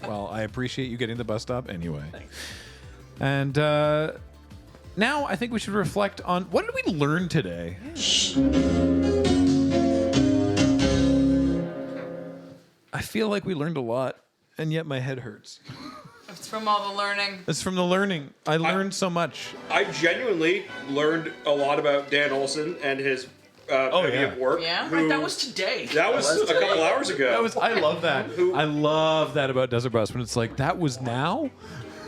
Well, I appreciate you getting the bus stop anyway. Thanks. And now I think we should reflect on what did we learn today? I feel like we learned a lot, and yet my head hurts. It's from all the learning. It's from the learning. I learned so much. I genuinely learned a lot about Dan Olson and his body of work. Yeah? who- That was today. That was a couple hours ago. I love that. I love that about Desert Bus when it's like, that was now?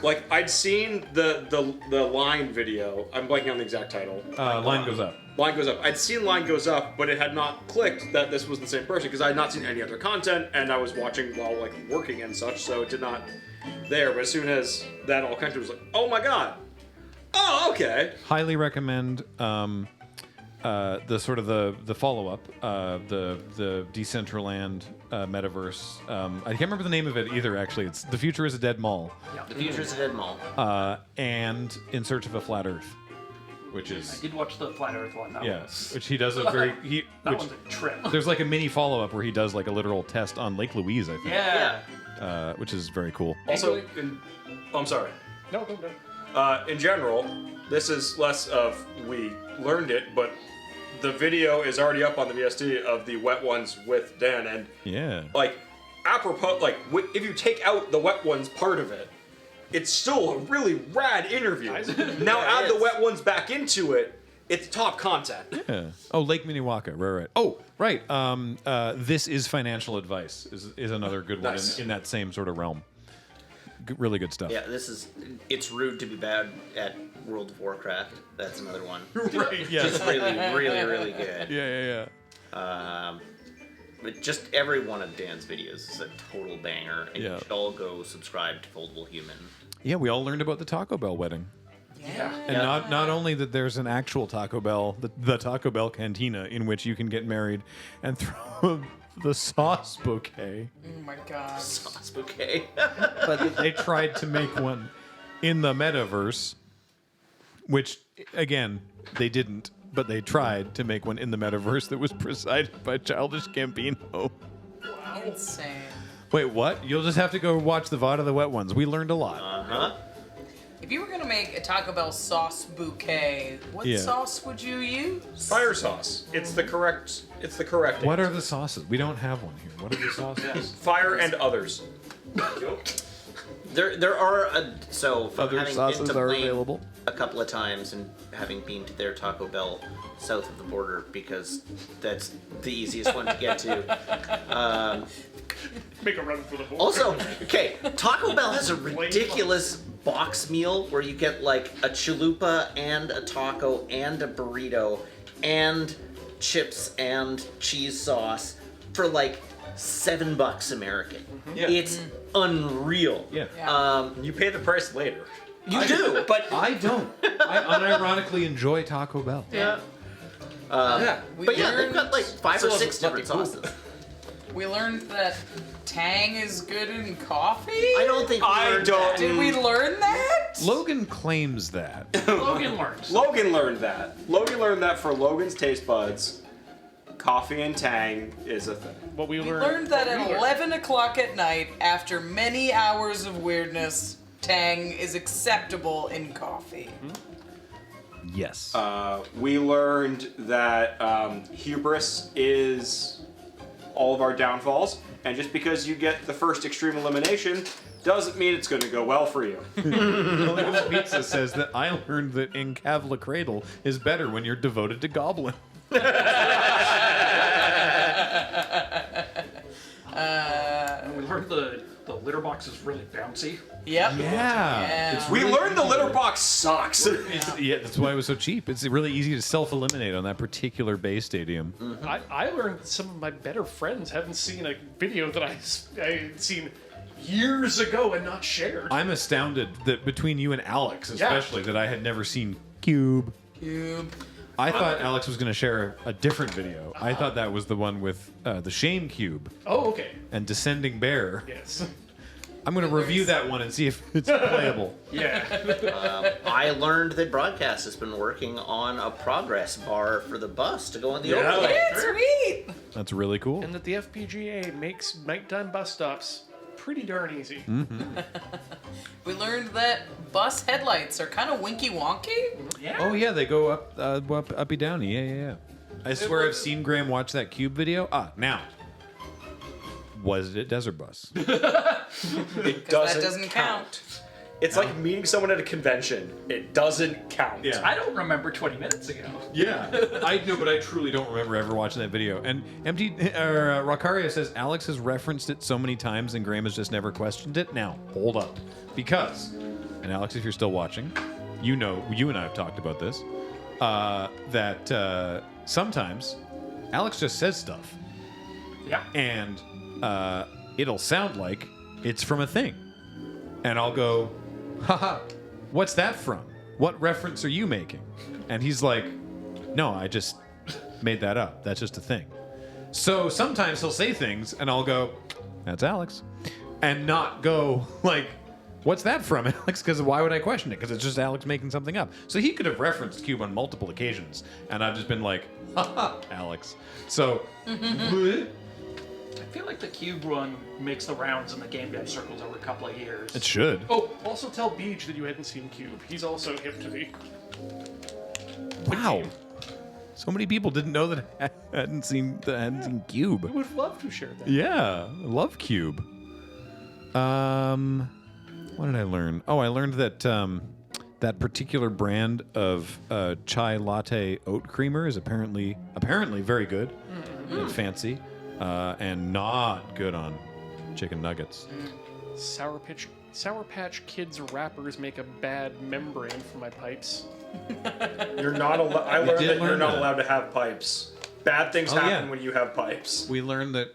Like, I'd seen the line video. I'm blanking on the exact title. Line goes up. Line Goes Up. I'd seen Line Goes Up, but it had not clicked that this was the same person because I had not seen any other content, and I was watching while like working and such, so it did not there. But as soon as that all connected, it was like, oh my god. Oh, okay. Highly recommend the sort of the follow up, the Decentraland metaverse. I can't remember the name of it either. Actually, it's The Future is a Dead Mall, The Future's a Dead Mall. and In Search of a Flat Earth, which I is did watch the Flat Earth one. which he does a very That one's a trip. there's like a mini follow up where he does like a literal test on Lake Louise, I think. Yeah. Which is very cool. Also, I'm sorry. No. In general, this is less of we learned it, but the video is already up on the VST of the wet ones with Dan, and Yeah. like apropos, like if you take out the wet ones part of it, it's still a really rad interview. Now add the wet ones back into it, it's top content. Yeah. Oh, Lake Minnewaca. Right. Oh, right. This is Financial Advice is another good one Nice. in that same sort of realm. Really good stuff. Yeah, it's rude to be bad at World of Warcraft. That's another one. Right. Yes. It's really good. Yeah. But just every one of Dan's videos is a total banger, and Yeah. you should all go subscribe to Foldable Human. Yeah, we all learned about the Taco Bell wedding. Yeah. And not only that there's an actual Taco Bell, the Taco Bell Cantina, in which you can get married and throw the sauce bouquet, Oh my god. Sauce bouquet. but they tried to make one in the metaverse, which, again, they didn't, but they tried to make one in the metaverse that was presided by Childish Gambino. Insane. Wait, what? You'll just have to go watch the VOD of the wet ones. We learned a lot. If you were gonna make a Taco Bell sauce bouquet, what Yeah. sauce would you use? Fire sauce. It's the correct. What are the sauces? We don't have one here. What are the sauces? Fire and others. There are so from Other having sauces been to are Blaine available? a couple of times and having been to their Taco Bell south of the border because that's the easiest one to get to. Make a run for the board. Also, okay, Taco Bell has a ridiculous box meal where you get like a chalupa and a taco and a burrito and chips and cheese sauce for like $7 American. Yeah. It's unreal. Yeah. You pay the price later. You do, but I don't. I unironically enjoy Taco Bell. yeah. We But yeah, they've learned- got like 5 or So 6 different lucky. sauces. We learned that Tang is good in coffee. I don't think we I learned don't- that. Did we learn that? Logan claims that. Logan learns. Logan learned that. Logan learned that for Logan's taste buds, coffee and Tang is a thing. What we We learned. learned that at 11 o'clock at night, after many hours of weirdness, Tang is acceptable in coffee. Yes. We learned that hubris is all of our downfalls, and just because you get the first extreme elimination doesn't mean it's going to go well for you. Logan's Pizza says that I learned that in Cavla Cradle is better when you're devoted to Goblin. We learned the litter box is really bouncy. Yep. Yeah. Yeah. We learned the litter box sucks. Yeah, that's why it was so cheap. It's really easy to self-eliminate on that particular Bay Stadium. I learned that some of my better friends haven't seen a video that I had seen years ago and not shared. I'm astounded that between you and Alex, especially, that I had never seen Cube. I thought Alex was going to share a different video. I thought that was the one with the Shame Cube Oh, okay. and Descending Bear. Yes. I'm going to review that one and see if it's playable. Yeah. I learned that Broadcast has been working on a progress bar for the bus to go on the Yeah. overlay. Yeah, sweet. That's really cool. And that the FPGA makes nighttime bus stops pretty darn easy. We learned that bus headlights are kind of winky wonky. Yeah. Oh yeah, they go up, uppy downy. Yeah. I swear I've seen Graham watch that Cube video. Now, was it Desert Bus? It That doesn't count. It's like meeting someone at a convention. It doesn't count. Yeah. I don't remember 20 minutes ago. Yeah, I know, but I truly don't remember ever watching that video. And Rakaria says Alex has referenced it so many times, and Graham has just never questioned it. Now, hold up, because, and Alex, if you're still watching, you know, you and I have talked about this. That sometimes Alex just says stuff, Yeah. and it'll sound like it's from a thing, and I'll go, haha, what's that from? What reference are you making? And he's like, no, I just made that up. That's just a thing. So sometimes he'll say things and I'll go, that's Alex. And not go like, what's that from, Alex? Because why would I question it? Because it's just Alex making something up. So he could have referenced Cube on multiple occasions. And I've just been like, haha, Alex. So, I feel like the Cube one makes the rounds in the game dev circles over a couple of years. it should. Oh, also tell Beej that you hadn't seen Cube. He's also hip to the. Wow. So many people didn't know that I hadn't seen Cube. We would have loved to share that. Yeah, I love Cube. What did I learn? Oh, I learned that that particular brand of chai latte oat creamer is apparently very good and fancy, and not good on chicken nuggets. Sour Patch Kids wrappers make a bad membrane for my pipes. You're not allowed. I learned did that you're learn not that. allowed to have pipes. Bad things Oh, happen yeah. when you have pipes. We learned that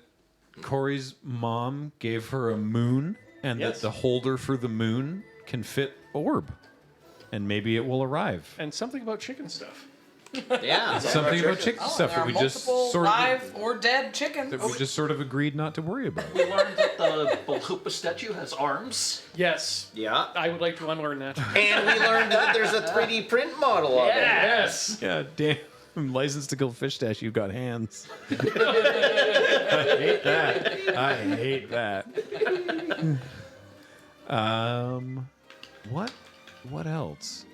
Corey's mom gave her a moon, and Yes. that the holder for the moon can fit orb, and maybe it will arrive. And something about chicken stuff. Yeah. Something about chicken Oh, stuff there that are we just multiple sort of live or dead chickens. that we just sort of agreed not to worry about. We learned that the Balupa statue has arms. Yes, Yeah. I would like to unlearn that. And we learned that there's a 3D print model of it. Yes. Yeah, damn. Licensed to kill fish statue got hands. I hate that. What else?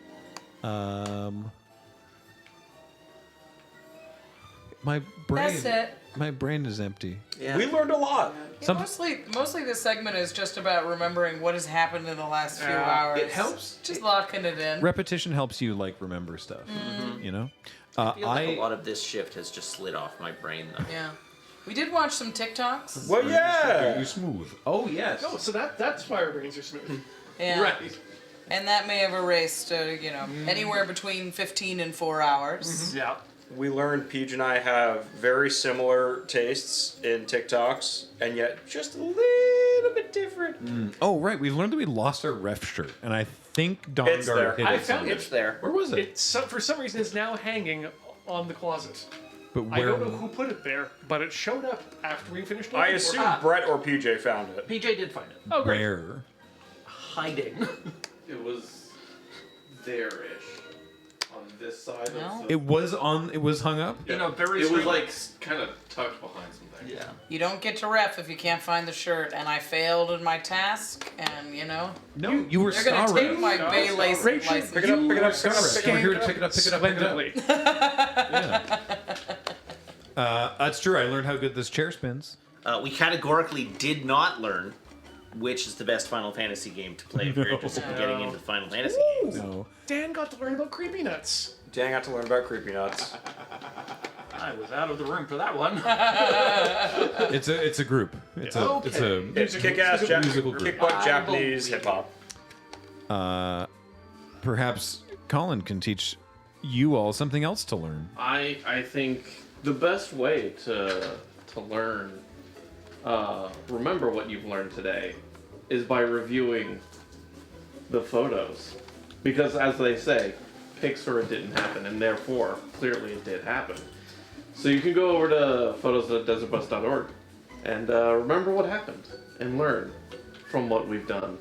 My brain. That's it. My brain is empty. Yeah. We learned a lot. Some- Mostly this segment is just about remembering what has happened in the last few hours. It helps. Just locking it in. Repetition helps you like remember stuff. You know. I feel like a lot of this shift has just slid off my brain, though. Yeah. We did watch some TikToks. Well, yeah. smooth. Oh yes. Oh, so that's why our brains are smooth. Yeah. Right. And that may have erased, anywhere between 15 and 4 hours. Yeah. We learned Peach and I have very similar tastes in TikToks, and yet just a little bit different. Oh right. We learned that we lost our ref shirt, and I think Don It's there. Gar hid I it found somewhere. It's there. Where was it? It's for some reason it's now hanging on the closet. But I where? don't know who put it there, but it showed up after we finished. I looking for assume it. Brett or PJ found it. PJ did find it. Oh, great. Where? Hiding. It was there-ish on this side. No. Of the, It was on. It was hung up. In a very it was strange- like kind of tucked behind something. Yeah. You don't get to ref if you can't find the shirt, and I failed in my task, and No, you were they're gonna star take ref. my Bay lace Rachel, license. Pick it up, pick it up, pick it up. Come here to pick it up. Pick it up. Pick it up. Splendidly. Yeah. That's true. I learned how good this chair spins. We categorically did not learn which is the best Final Fantasy game to play if you're interested in getting into Final Fantasy games. No. Dan got to learn about creepy nuts. Dan got to learn about creepy nuts. I was out of the room for that one. It's a group. It's a It's kick-ass musical group. kick-butt Japanese hip-hop. Perhaps Colin can teach you all something else to learn. I think the best way to learn, remember what you've learned today, is by reviewing the photos, because as they say, Pixar didn't happen, and therefore clearly it did happen. So you can go over to photos.desertbus.org and remember what happened and learn from what we've done.